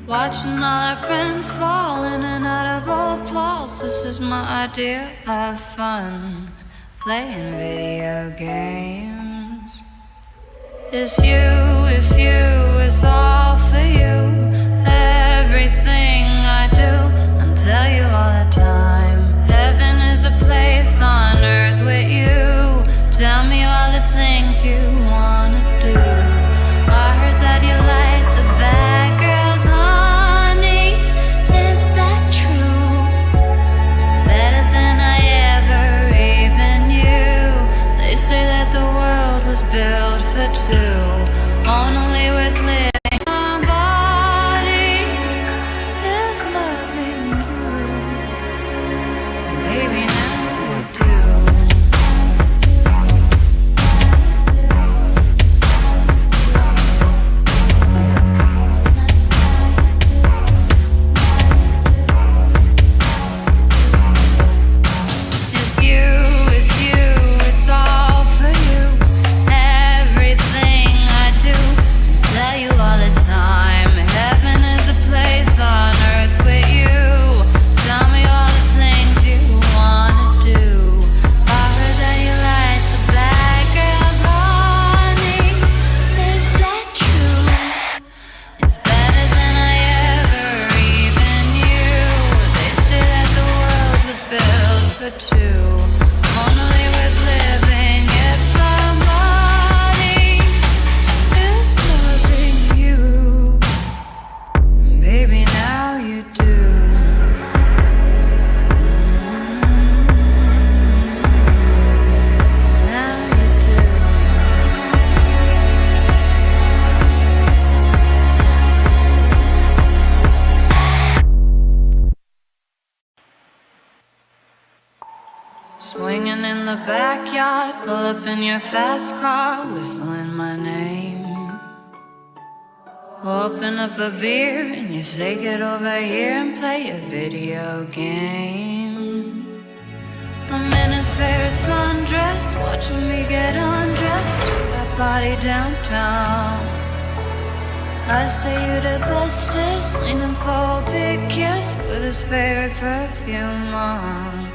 Watching all our friends fall in and out of applause. This is my idea of fun, playing video games. It's you, it's you, it's all for you. Everything I do, I'll tell you all the time. Heaven is a place on earth with you. Tell me all the things you wanna do. I heard that you like the bad girls, honey. Is that true? It's better than I ever even knew. They say that the world was built for two, only with living. Somebody is loving you. Baby, now you do. It's you, it's all for you. Everything I do, tell you all the time. Heaven is a place on earth with you. Tell me all the things you wanna do. I heard that you like the bad girls, honey. Is that true? It's better than I ever even knew. They say that the world was built for two, only with living. If somebody is loving you, baby, now you do. Now you do. Swinging in the backyard, pull up in your fast car, whistling my name. Open up a beer and you say get over here and play a video game. I'm in his favorite sundress, watching me get undressed. Took that body downtown. I say you the bestest, leaning for a big kiss, put his favorite perfume on.